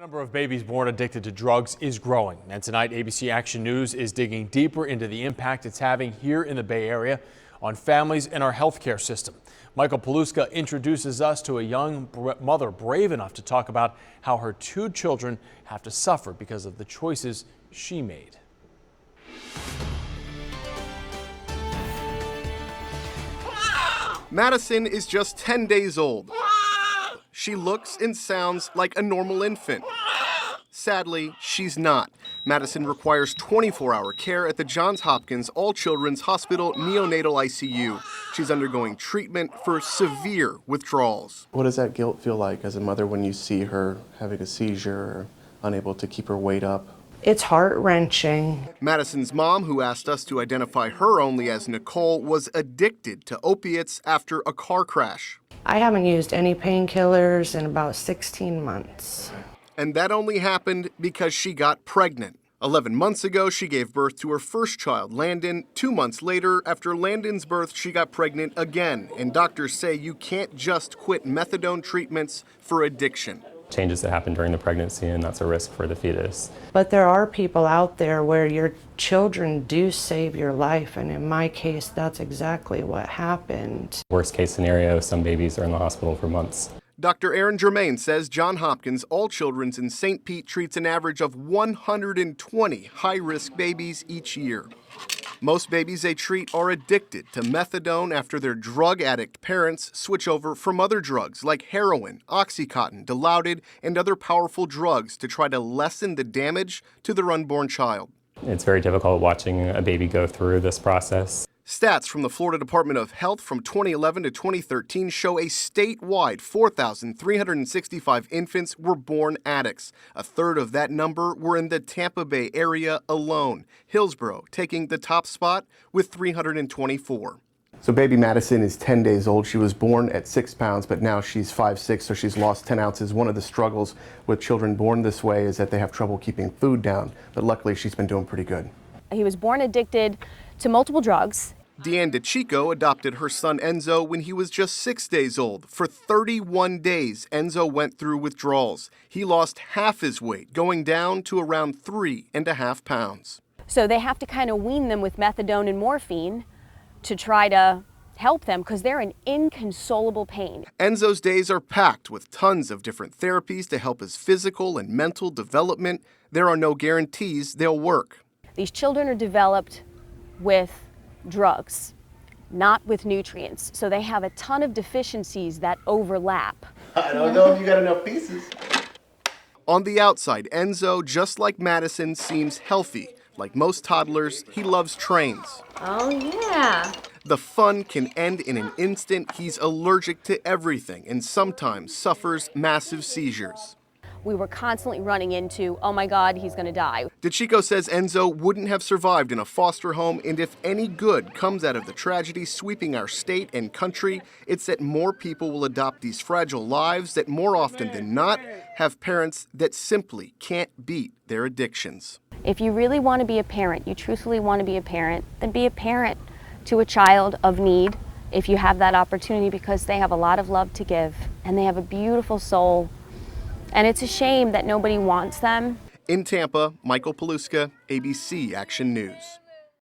The number of babies born addicted to drugs is growing, and tonight ABC Action News is digging deeper into the impact it's having here in the Bay Area on families and our healthcare system. Michael Paluska introduces us to a young mother brave enough to talk about how her two children have to suffer because of the choices she made. Madison is just 10 days old. She looks and sounds like a normal infant. Sadly, she's not. Madison requires 24-hour care at the Johns Hopkins All Children's Hospital Neonatal ICU. She's undergoing treatment for severe withdrawals. What does that guilt feel like as a mother when you see her having a seizure or unable to keep her weight up? It's heart-wrenching. Madison's mom, who asked us to identify her only as Nicole, was addicted to opiates after a car crash. I haven't used any painkillers in about 16 months. And that only happened because she got pregnant. 11 months ago, she gave birth to her first child, Landon. 2 months later, after Landon's birth, she got pregnant again. And doctors say you can't just quit methadone treatments for addiction. Changes that happen during the pregnancy, and that's a risk for the fetus. But there are people out there where your children do save your life, and in my case, that's exactly what happened. Worst case scenario, some babies are in the hospital for months. Dr. Aaron Germain says Johns Hopkins All Children's in St. Pete treats an average of 120 high-risk babies each year. Most babies they treat are addicted to methadone after their drug addict parents switch over from other drugs like heroin, Oxycontin, Dilaudid, and other powerful drugs to try to lessen the damage to their unborn child. It's very difficult watching a baby go through this process. Stats from the Florida Department of Health from 2011 to 2013 show a statewide 4,365 infants were born addicts. A third of that number were in the Tampa Bay area alone, Hillsborough taking the top spot with 324. So baby Madison is 10 days old. She was born at 6 pounds, but now she's 5'6", so she's lost 10 ounces. One of the struggles with children born this way is that they have trouble keeping food down, but luckily she's been doing pretty good. He was born addicted to multiple drugs. Deanne DeChico adopted her son Enzo when he was just 6 days old. For 31 days, Enzo went through withdrawals. He lost half his weight, going down to around 3.5 pounds. So they have to kind of wean them with methadone and morphine to try to help them because they're in inconsolable pain. Enzo's days are packed with tons of different therapies to help his physical and mental development. There are no guarantees they'll work. These children are developed with drugs, not with nutrients. So they have a ton of deficiencies that overlap. I don't know if you got enough pieces. On the outside, Enzo, just like Madison, seems healthy. Like most toddlers, he loves trains. Oh, yeah. The fun can end in an instant. He's allergic to everything and sometimes suffers massive seizures. We were constantly running into, oh my God, he's going to die. DeChico says Enzo wouldn't have survived in a foster home, and if any good comes out of the tragedy sweeping our state and country, it's that more people will adopt these fragile lives that more often than not have parents that simply can't beat their addictions. If you really want to be a parent, you truthfully want to be a parent, then be a parent to a child of need if you have that opportunity, because they have a lot of love to give and they have a beautiful soul. And it's a shame that nobody wants them. In Tampa, Michael Paluska, ABC Action News.